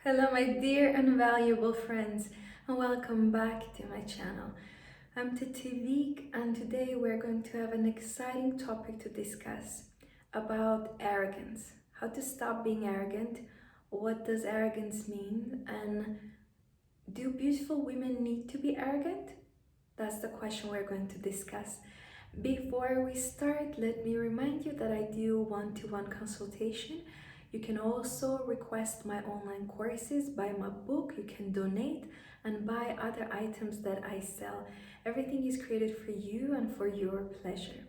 Hello, my dear and valuable friends, and welcome back to my channel. I'm Titivik, and today we're going to have an exciting topic to discuss about arrogance. How to stop being arrogant, what does arrogance mean, and do beautiful women need to be arrogant? That's the question we're going to discuss. Before we start, let me remind you that I do one-to-one consultation. You can also request my online courses, buy my book, you can donate, and buy other items that I sell. Everything is created for you and for your pleasure.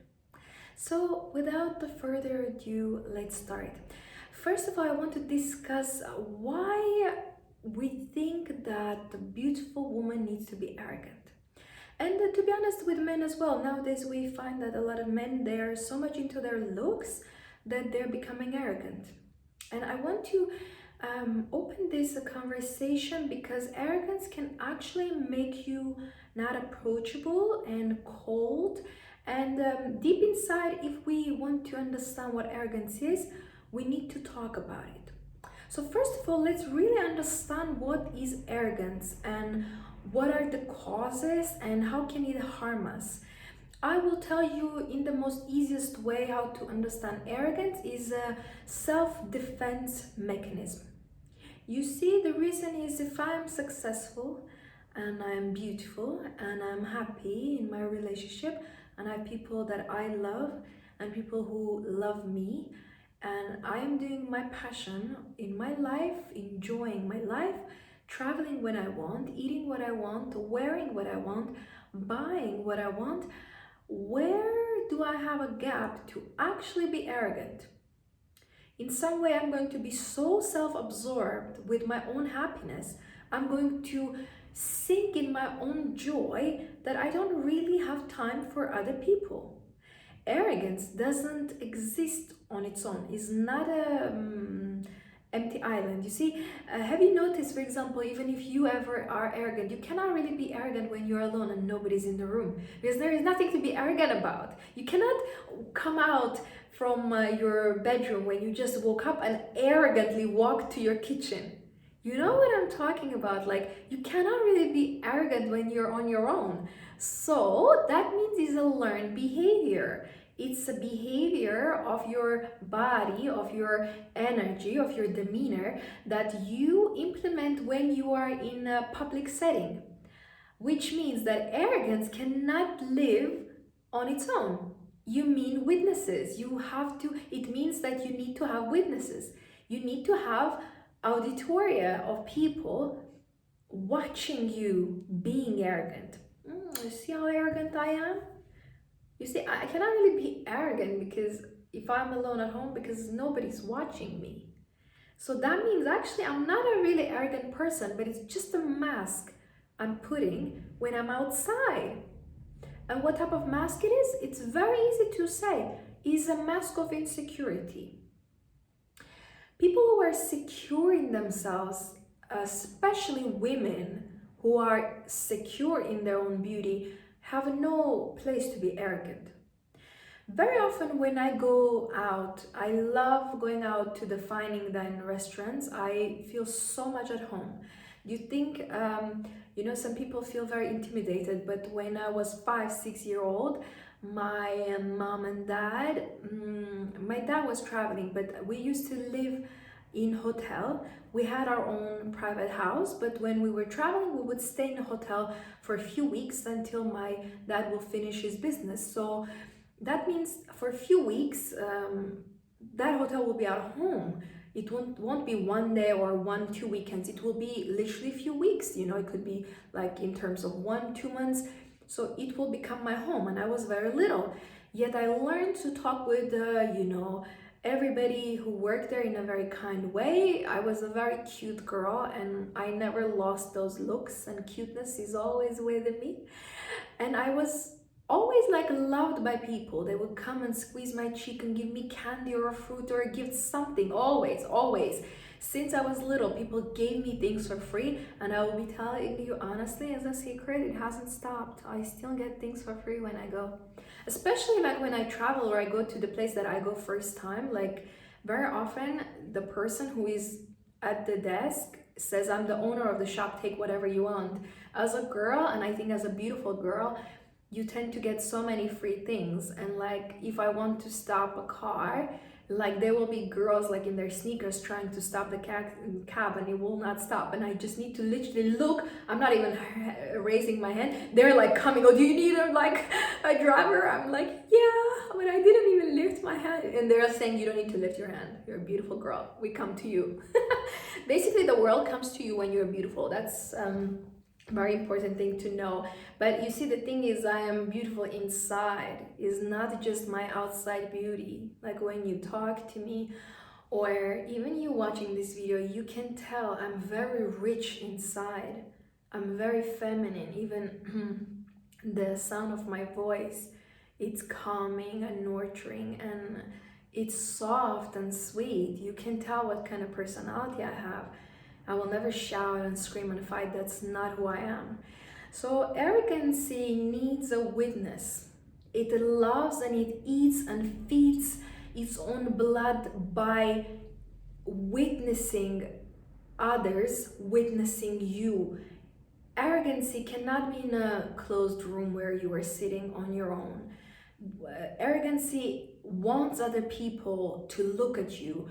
So without the further ado, let's start. First of all, I want to discuss why we think that the beautiful woman needs to be arrogant. And to be honest, with men as well, nowadays we find that a lot of men, they're so much into their looks that they're becoming arrogant. And I want to open this conversation because arrogance can actually make you not approachable and cold. And deep inside, if we want to understand what arrogance is, we need to talk about it. So first of all, let's really understand what is arrogance and what are the causes and how can it harm us. I will tell you in the most easiest way how to understand arrogance is a self-defense mechanism. You see, the reason is if I'm successful and I'm beautiful and I'm happy in my relationship and I have people that I love and people who love me, and I am doing my passion in my life, enjoying my life, traveling when I want, eating what I want, wearing what I want, buying what I want, where do I have a gap to actually be arrogant? In some way, I'm going to be so self-absorbed with my own happiness, I'm going to sink in my own joy that I don't really have time for other people. Arrogance doesn't exist on its own. It's not a empty island. You see, have you noticed, for example, even if you ever are arrogant, you cannot really be arrogant when you're alone and nobody's in the room because there is nothing to be arrogant about. You cannot come out from your bedroom when you just woke up and arrogantly walk to your kitchen. You know what I'm talking about? Like, you cannot really be arrogant when you're on your own. So that means it's a learned behavior. It's a behavior of your body, of your energy, of your demeanor that you implement when you are in a public setting, which means that arrogance cannot live on its own. You mean witnesses. It means that you need to have witnesses. You need to have auditoria of people watching you being arrogant. You see how arrogant I am? You see, I cannot really be arrogant because if I'm alone at home because nobody's watching me. So that means actually I'm not a really arrogant person, but it's just a mask I'm putting when I'm outside. And what type of mask it is? It's very easy to say. It's a mask of insecurity. People who are secure in themselves, especially women who are secure in their own beauty, have no place to be arrogant. Very often when I go out, I love going out to the fine dining restaurants. I feel so much at home. You think, some people feel very intimidated, but when I was 5-6 years old, my mom and dad, my dad was traveling, but we used to live in hotel. We had our own private house, but when we were traveling, we would stay in a hotel for a few weeks until my dad will finish his business. So that means for a few weeks, that hotel will be our home. It won't be one day or 1-2 weekends. It will be literally a few weeks. It could be like in terms of 1-2 months. So it will become my home. And I was very little. Yet I learned to talk with, everybody who worked there in a very kind way. I was a very cute girl and I never lost those looks, and cuteness is always with me. And I was always like loved by people. They would come and squeeze my cheek and give me candy or a fruit or a gift, something, always. Since I was little, people gave me things for free, and I will be telling you honestly as a secret, it hasn't stopped. I still get things for free when I go. Especially like when I travel or I go to the place that I go first time, like very often the person who is at the desk says, I'm the owner of the shop, take whatever you want. As a girl, and I think as a beautiful girl, you tend to get so many free things. And like, if I want to stop a car, like there will be girls like in their sneakers trying to stop the cab and it will not stop, and I just need to literally look. I'm not even raising my hand, they're like coming, oh, do you need a driver? I'm like, yeah, but I didn't even lift my hand, and they're saying, you don't need to lift your hand, you're a beautiful girl, we come to you. Basically the world comes to you when you're beautiful. That's very important thing to know. But you see, the thing is, I am beautiful inside, is not just my outside beauty. Like when you talk to me, or even you watching this video, you can tell I'm very rich inside. I'm very feminine. Even the sound of my voice, it's calming and nurturing, and it's soft and sweet. You can tell what kind of personality I have. I will never shout and scream and fight. That's not who I am. So arrogancy needs a witness. It loves and it eats and feeds its own blood by witnessing others, witnessing you. Arrogancy cannot be in a closed room where you are sitting on your own. Arrogancy wants other people to look at you.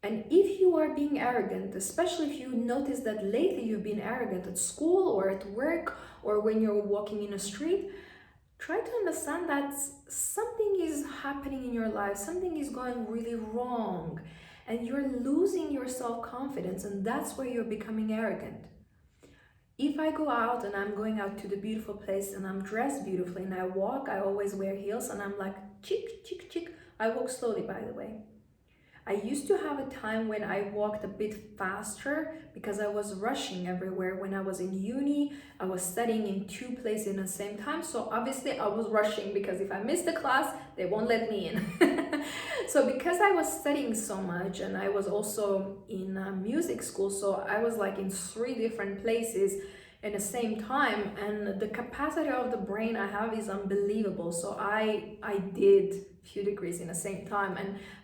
And if you are being arrogant, especially if you notice that lately you've been arrogant at school or at work or when you're walking in a street, try to understand that something is happening in your life, something is going really wrong, and you're losing your self-confidence, and that's where you're becoming arrogant. If I go out and I'm going out to the beautiful place and I'm dressed beautifully and I walk, I always wear heels and I'm like, chick, chick, chick. I walk slowly, by the way. I used to have a time when I walked a bit faster because I was rushing everywhere. When I was in uni, I was studying in 2 places at the same time. So obviously I was rushing because if I miss the class, they won't let me in. So because I was studying so much and I was also in music school, so I was like in 3 different places at the same time, and the capacity of the brain I have is unbelievable. So I did few degrees in the same time,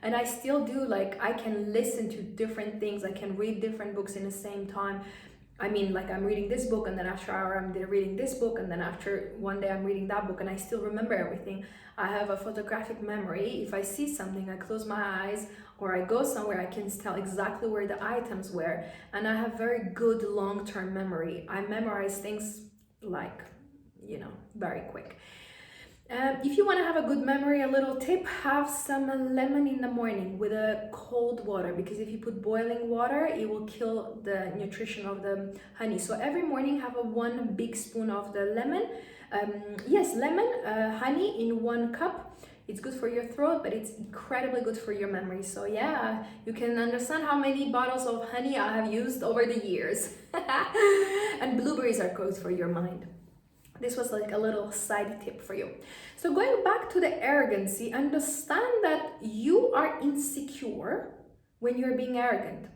and I still do. Like I can listen to different things, I can read different books in the same time. I mean, like I'm reading this book and then after an hour I'm reading this book, and then after one day I'm reading that book, and I still remember everything. I have a photographic memory. If I see something, I close my eyes, or I go somewhere, I can tell exactly where the items were, and I have very good long-term memory. I memorize things like, very quick. If you want to have a good memory, a little tip, have some lemon in the morning with a cold water, because if you put boiling water, it will kill the nutrition of the honey. So every morning have 1 big spoon of the lemon. Honey in 1 cup. It's good for your throat, but it's incredibly good for your memory. So yeah, you can understand how many bottles of honey I have used over the years. And blueberries are good for your mind. This was like a little side tip for you. So going back to the arrogancy, understand that you are insecure when you're being arrogant.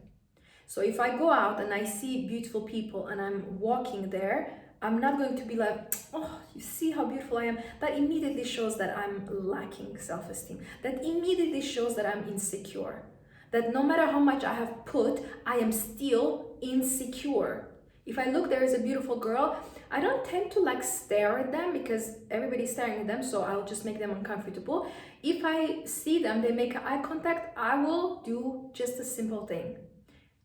So if I go out and I see beautiful people and I'm walking there, I'm not going to be like, oh, you see how beautiful I am. That immediately shows that I'm lacking self-esteem. That immediately shows that I'm insecure. That no matter how much I have put, I am still insecure. If I look, there is a beautiful girl, I don't tend to like stare at them because everybody's staring at them, so I'll just make them uncomfortable. If I see them, they make eye contact, I will do just a simple thing.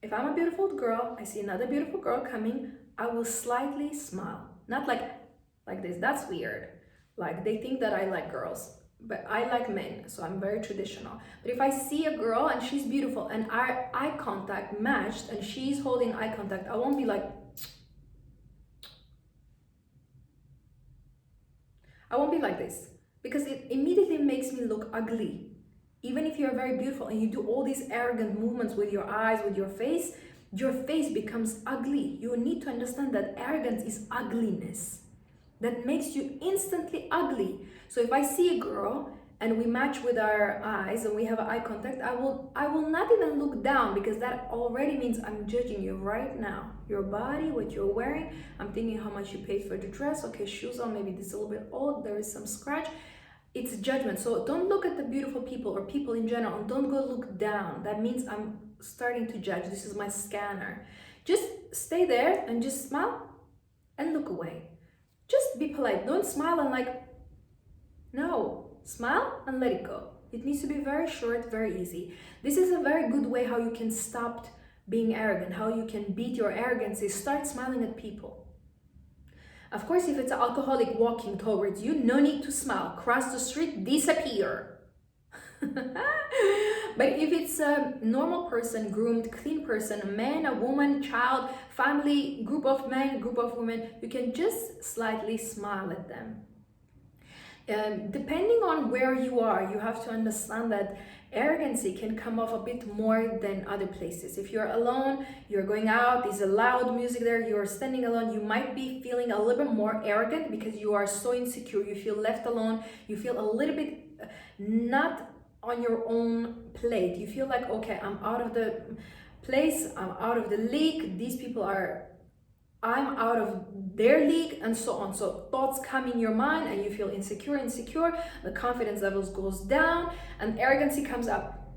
If I'm a beautiful girl, I see another beautiful girl coming, I will slightly smile. Not like this, that's weird. Like they think that I like girls, but I like men, so I'm very traditional. But if I see a girl and she's beautiful and our eye contact matched and she's holding eye contact, I won't be like, I won't be like this, because it immediately makes me look ugly. Even if you're very beautiful and you do all these arrogant movements with your eyes, with your face becomes ugly. You need to understand that arrogance is ugliness. That makes you instantly ugly. So if I see a girl and we match with our eyes and we have eye contact, I will not even look down, because that already means I'm judging you right now. Your body, what you're wearing, I'm thinking how much you paid for the dress. Okay, shoes on, maybe this is a little bit old, there is some scratch. It's judgment. So don't look at the beautiful people or people in general, and don't go look down. That means starting to judge. This is my scanner. Just stay there and just smile and look away. Just be polite. Don't smile and like, no. Smile and let it go. It needs to be very short, very easy. This is a very good way how you can stop being arrogant, how you can beat your arrogance is start smiling at people. Of course, if it's an alcoholic walking towards you, no need to smile. Cross the street, disappear. But if it's a normal person, groomed, clean person, a man, a woman, child, family, group of men, group of women, you can just slightly smile at them. Depending on where you are, you have to understand that arrogancy can come off a bit more than other places. If you're alone, you're going out, there's a loud music there, you're standing alone, you might be feeling a little bit more arrogant because you are so insecure, you feel left alone, you feel a little bit not on your own plate. You feel like, okay, I'm out of the place, I'm out of the league, these people are, I'm out of their league, and so on. So thoughts come in your mind and you feel insecure, the confidence levels goes down and arrogancy comes up.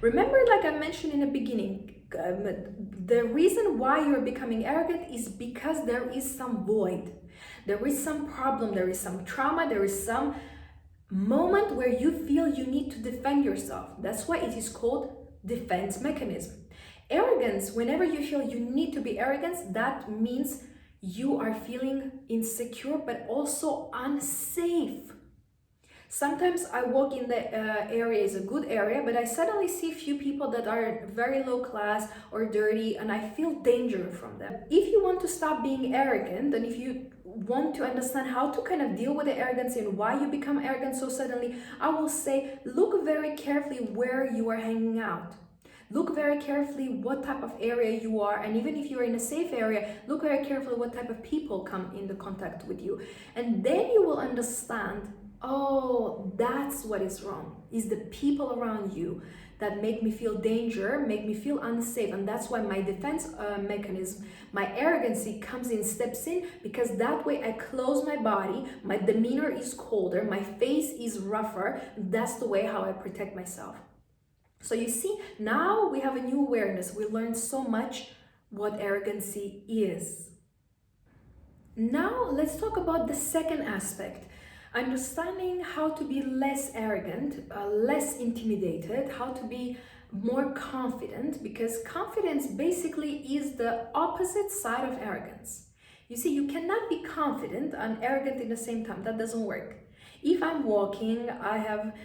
Remember, like I mentioned in the beginning, the reason why you're becoming arrogant is because there is some void. There is some problem, there is some trauma, there is some moment where you feel you need to defend yourself. That's why it is called defense mechanism. Arrogance, whenever you feel you need to be arrogant, that means you are feeling insecure but also unsafe. Sometimes I walk in the area, is a good area, but I suddenly see a few people that are very low class or dirty and I feel danger from them. If you want to stop being arrogant and if you want to understand how to kind of deal with the arrogance and why you become arrogant so suddenly, I will say look very carefully where you are hanging out. Look very carefully what type of area you are, and even if you're in a safe area, look very carefully what type of people come into contact with you. And then you will understand, oh, that's what is wrong, is the people around you that make me feel danger, make me feel unsafe. And that's why my defense mechanism, my arrogancy comes in, steps in, because that way I close my body, my demeanor is colder, my face is rougher. That's the way how I protect myself. So you see, now we have a new awareness. We learned so much what arrogancy is. Now let's talk about the second aspect. Understanding how to be less arrogant, less intimidated, how to be more confident, because confidence basically is the opposite side of arrogance. You see, you cannot be confident and arrogant in the same time. That doesn't work. If I'm walking, I have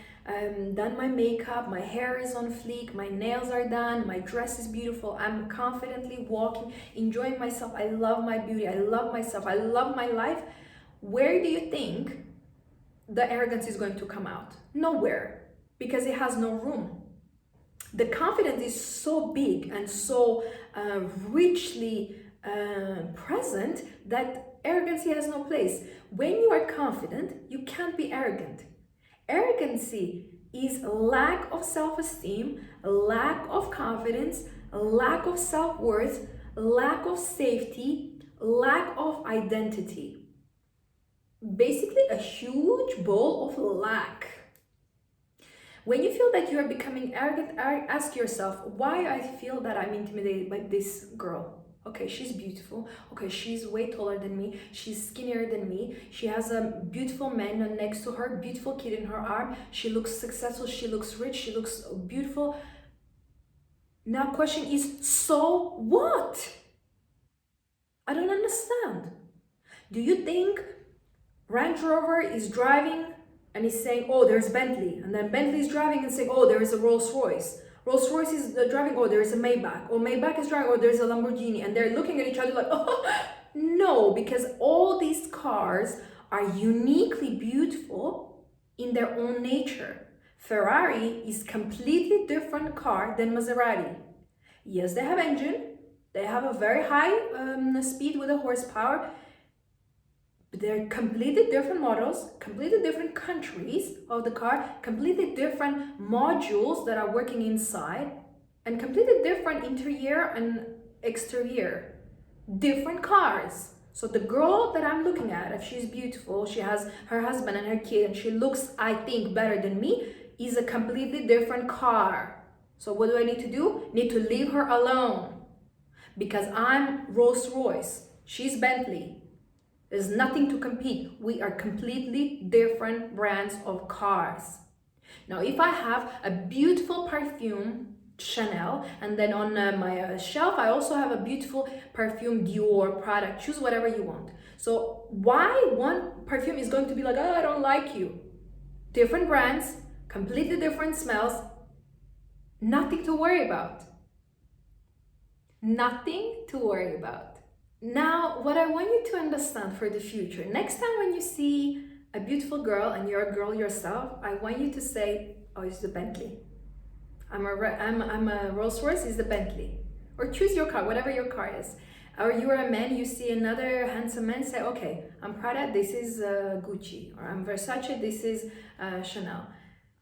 done my makeup, my hair is on fleek, my nails are done, my dress is beautiful, I'm confidently walking, enjoying myself, I love my beauty, I love myself, I love my life, where do you think the arrogance is going to come out? Nowhere, because it has no room. The confidence is so big and so richly present that arrogancy has no place. When you are confident, you can't be arrogant. Arrogancy is lack of self-esteem, lack of confidence, lack of self-worth, lack of safety, lack of identity. Basically a huge bowl of lack. When you feel that you are becoming arrogant, ask yourself, why I feel that I'm intimidated by this girl? Okay, she's beautiful. Okay, she's way taller than me. She's skinnier than me. She has a beautiful man next to her, beautiful kid in her arm. She looks successful. She looks rich. She looks beautiful. Now question is, so what? I don't understand. Do you think Range Rover is driving and he's saying, oh, there's Bentley. And then Bentley is driving and saying, oh, there is a Rolls Royce. Rolls Royce is driving, oh, there is a Maybach. Or Maybach is driving, oh, there's a Lamborghini. And they're looking at each other like, oh, no, because all these cars are uniquely beautiful in their own nature. Ferrari is completely different car than Maserati. Yes, they have engine. They have a very high speed with a horsepower. But they're completely different models, completely different countries of the car, completely different modules that are working inside, and completely different interior and exterior. Different cars. So the girl that I'm looking at, if she's beautiful, she has her husband and her kid, and she looks, I think, better than me, is a completely different car. So what do I need to do? Need to leave her alone because I'm Rolls Royce. She's Bentley. There's nothing to compete. We are completely different brands of cars. Now, if I have a beautiful perfume, Chanel, and then on my shelf, I also have a beautiful perfume, Dior, Prada, choose whatever you want. So why one perfume is going to be like, oh, I don't like you. Different brands, completely different smells, nothing to worry about. Nothing to worry about. Now, what I want you to understand for the future, next time when you see a beautiful girl and you're a girl yourself, I want you to say, oh, it's the Bentley. I'm a Rolls Royce, it's the Bentley. Or choose your car, whatever your car is. Or you're a man, you see another handsome man, say, okay, I'm Prada, this is Gucci. Or I'm Versace, this is Chanel.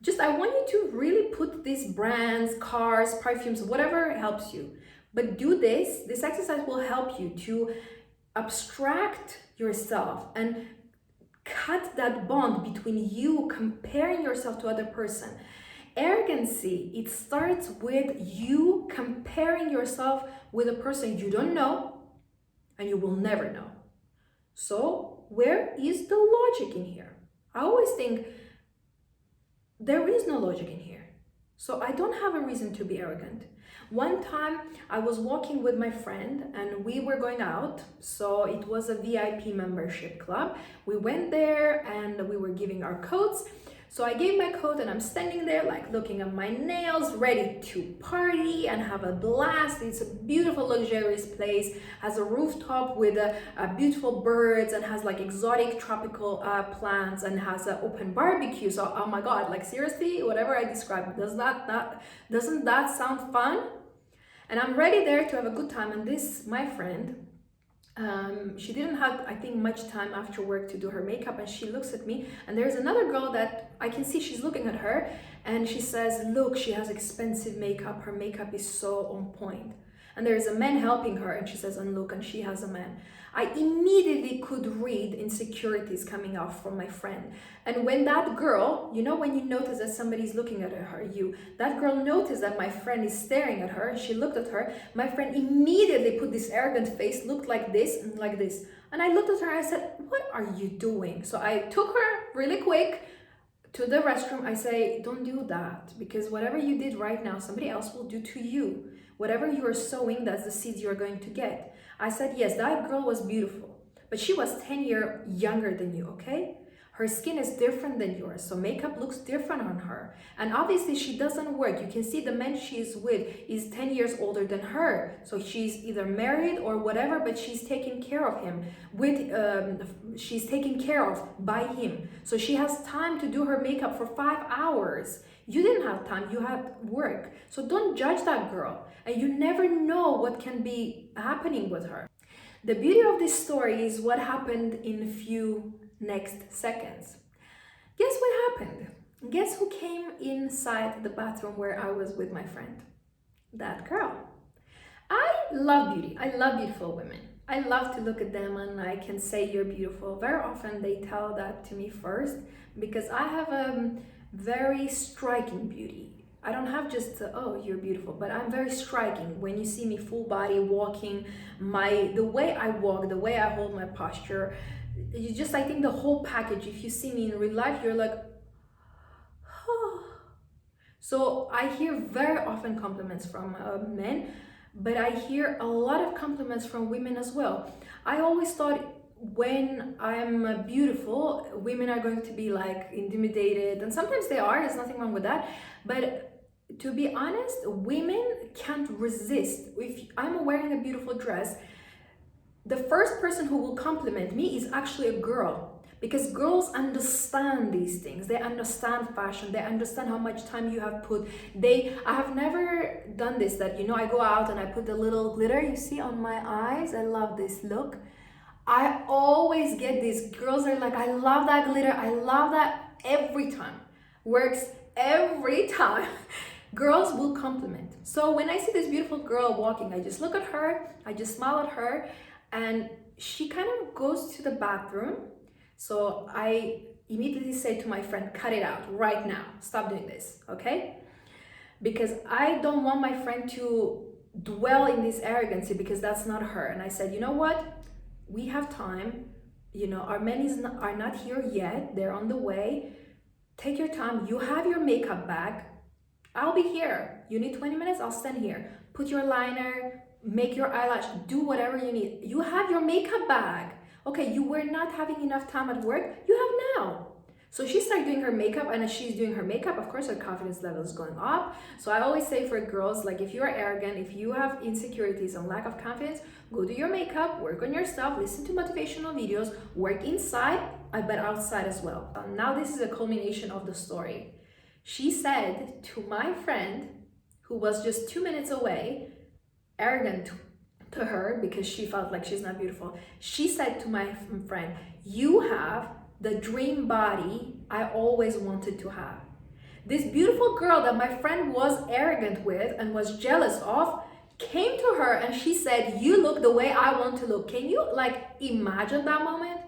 Just, I want you to really put these brands, cars, perfumes, whatever helps you. But do this exercise will help you to abstract yourself and cut that bond between you comparing yourself to other person. Arrogancy, it starts with you comparing yourself with a person you don't know and you will never know. So where is the logic in here? I always think there is no logic in here. So I don't have a reason to be arrogant. One time I was walking with my friend and we were going out. So it was a VIP membership club. We went there and we were giving our codes. So I gave my coat and I'm standing there like looking at my nails, ready to party and have a blast. It's a beautiful luxurious place, has a rooftop with beautiful birds and has like exotic tropical plants and has an open barbecue. So oh my God, like seriously, whatever I described, doesn't that sound fun? And I'm ready there to have a good time. And this, my friend, she didn't have, I think, much time after work to do her makeup, and she looks at me and there's another girl that I can see she's looking at her and she says, look, she has expensive makeup, her makeup is so on point. And there's a man helping her and she says, and look, and she has a man. I immediately could read insecurities coming off from my friend. And when that girl, you know, when you notice that somebody's looking at her, that girl noticed that my friend is staring at her and she looked at her, my friend immediately put this arrogant face, looked like this and like this. And I looked at her and I said, what are you doing? So I took her really quick to the restroom. I say, don't do that, because whatever you did right now, somebody else will do to you. Whatever you are sowing, that's the seeds you're going to get. I said, yes, that girl was beautiful, but she was 10 years younger than you, okay? Her skin is different than yours, so makeup looks different on her. And obviously she doesn't work. You can see the man she's with is 10 years older than her. So she's either married or whatever, but she's taken care of him. She's taken care of by him. So she has time to do her makeup for 5 hours. You didn't have time, you had work. So don't judge that girl. And you never know what can be happening with her. The beauty of this story is what happened in a few next seconds. Guess what happened? Guess who came inside the bathroom where I was with my friend? That girl. I love beauty. I love beautiful women. I love to look at them and I can say you're beautiful. Very often they tell that to me first because I have a very striking beauty. I don't have just, oh, you're beautiful, but I'm very striking. When you see me full body walking, the way I walk, the way I hold my posture, I think the whole package, if you see me in real life, you're like, oh. So I hear very often compliments from men, but I hear a lot of compliments from women as well. I always thought when I'm beautiful, women are going to be like intimidated, and sometimes they are, there's nothing wrong with that. But to be honest, women can't resist. If I'm wearing a beautiful dress, the first person who will compliment me is actually a girl, because girls understand these things. They understand fashion. They understand how much time you have put. I have never done this, that, you know, I go out and I put a little glitter, you see, on my eyes. I love this look. I always get these girls are like, I love that glitter. I love that. Every time. Works every time. Girls will compliment. So when I see this beautiful girl walking, I just look at her, I just smile at her, and she kind of goes to the bathroom. So I immediately say to my friend, cut it out right now. Stop doing this, okay? because I don't want my friend to dwell in this arrogancy, because that's not her. And I said, you know what? We have time. You know, our men are not here yet. They're on the way. Take your time. You have your makeup bag. I'll be here. You need 20 minutes? I'll stand here. Put your liner, make your eyelash, do whatever you need. You have your makeup bag. Okay, you were not having enough time at work. You have now. So she started doing her makeup, and as she's doing her makeup, of course, her confidence level is going up. So I always say for girls, like, if you're arrogant, if you have insecurities and lack of confidence, go do your makeup, work on yourself, listen to motivational videos, work inside, but outside as well. Now this is a culmination of the story. She said to my friend, who was just 2 minutes away, arrogant to her because she felt like she's not beautiful. She said to my friend, you have the dream body I always wanted to have. This beautiful girl that my friend was arrogant with and was jealous of came to her and she said, you look the way I want to look. Can you imagine that moment?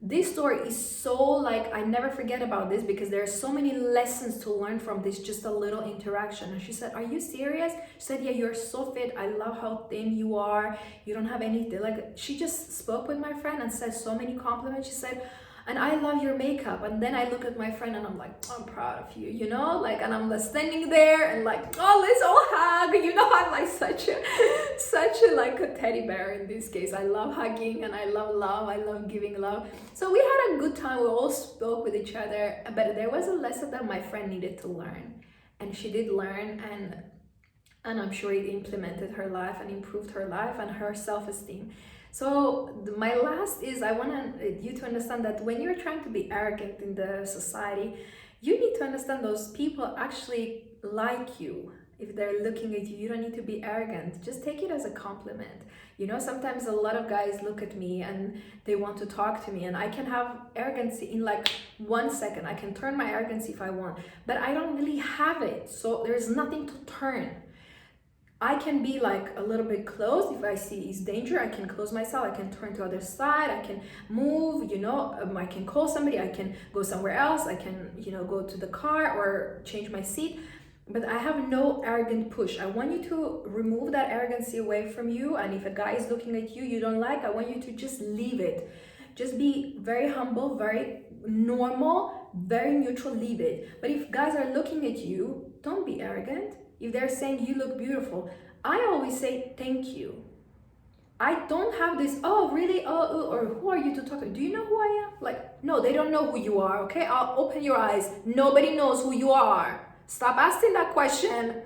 This story is so I never forget about this, because there are so many lessons to learn from this, just a little interaction. And she said, are you serious? She said, yeah, you're so fit. I love how thin you are. You don't have anything. She just spoke with my friend and said so many compliments. She said, and I love your makeup. And then I look at my friend and I'm like, I'm proud of you, you know, and I'm standing there and oh, let's all hug, you know. I'm such a teddy bear in this case. I love hugging and I love love. I love giving love. So we had a good time. We all spoke with each other, but there was a lesson that my friend needed to learn, and she did learn, and I'm sure it implemented her life and improved her life and her self-esteem. So my last is, I want you to understand that when you're trying to be arrogant in the society, you need to understand those people actually like you. If they're looking at you, you don't need to be arrogant. Just take it as a compliment. You know, sometimes a lot of guys look at me and they want to talk to me, and I can have arrogancy in 1 second. I can turn my arrogancy if I want, but I don't really have it. So there's nothing to turn. I can be a little bit closed. If I see it's danger, I can close myself. I can turn to other side. I can move, you know, I can call somebody. I can go somewhere else. I can, you know, go to the car or change my seat. But I have no arrogant push. I want you to remove that arrogancy away from you. And if a guy is looking at you, you don't like, I want you to just leave it. Just be very humble, very normal, very neutral, leave it. But if guys are looking at you, don't be arrogant. If they're saying you look beautiful, I always say thank you. I don't have this, oh really, or who are you to talk to? Do you know who I am? No, they don't know who you are, okay? I'll open your eyes. Nobody knows who you are. Stop asking that question.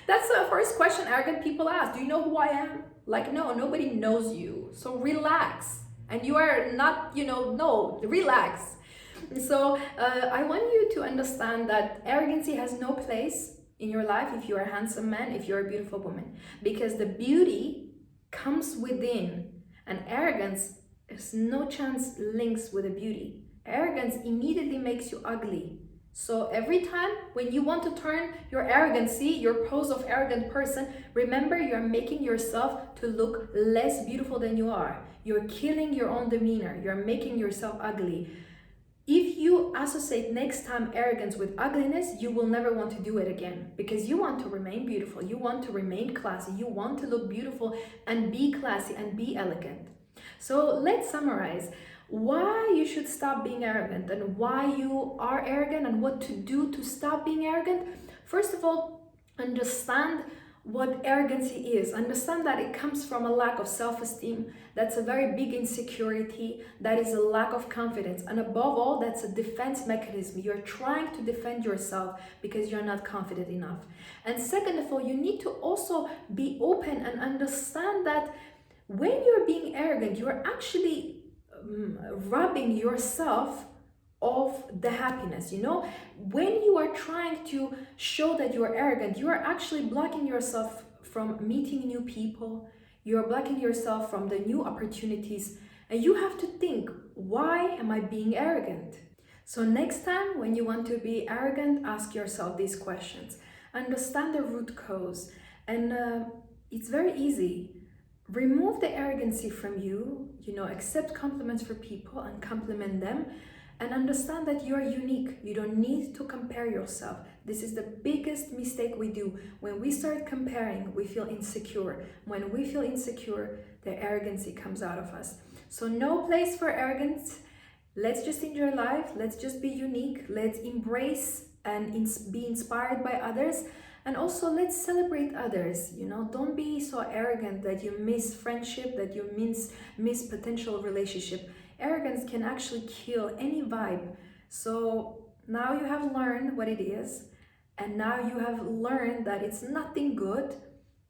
That's the first question arrogant people ask. Do you know who I am? No, nobody knows you. So relax. And you are not, no, relax. So I want you to understand that arrogancy has no place in your life if you're a handsome man, if you're a beautiful woman, because the beauty comes within, and arrogance is no chance links with the beauty. Arrogance immediately makes you ugly. So every time when you want to turn your arrogancy, your pose of arrogant person, remember you're making yourself to look less beautiful than you are. You're killing your own demeanor. You're making yourself ugly. If you associate next time arrogance with ugliness, you will never want to do it again, because you want to remain beautiful. You want to remain classy. You want to look beautiful and be classy and be elegant. So let's summarize why you should stop being arrogant and why you are arrogant and what to do to stop being arrogant. First of all, understand what arrogancy is. Understand that it comes from a lack of self-esteem. That's a very big insecurity. That is a lack of confidence. And above all, that's a defense mechanism. You're trying to defend yourself because you're not confident enough. And second of all, you need to also be open and understand that when you're being arrogant, you're actually robbing yourself of the happiness. You know, when you are trying to show that you are arrogant, you are actually blocking yourself from meeting new people. You are blocking yourself from the new opportunities, and you have to think, why am I being arrogant? So next time when you want to be arrogant, ask yourself these questions. Understand the root cause, and it's very easy. Remove the arrogancy from you, accept compliments for people and compliment them. And understand that you are unique. You don't need to compare yourself. This is the biggest mistake we do. When we start comparing, we feel insecure. When we feel insecure, the arrogance comes out of us. So no place for arrogance. Let's just enjoy life. Let's just be unique. Let's embrace and be inspired by others. And also, let's celebrate others. Don't be so arrogant that you miss friendship, that you miss potential relationship. Arrogance can actually kill any vibe. So now you have learned what it is, and now you have learned that it's nothing good,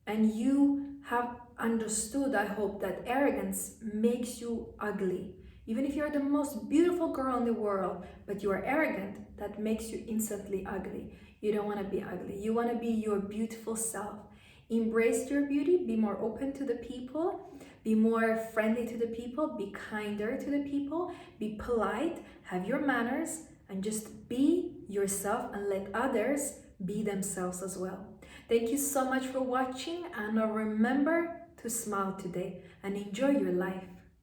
and you have understood, I hope, that arrogance makes you ugly. Even if you're the most beautiful girl in the world, but you are arrogant, that makes you instantly ugly. You don't want to be ugly. You want to be your beautiful self. Embrace your beauty, be more open to the people, be more friendly to the people, be kinder to the people, be polite, have your manners, and just be yourself and let others be themselves as well. Thank you so much for watching, and remember to smile today and enjoy your life.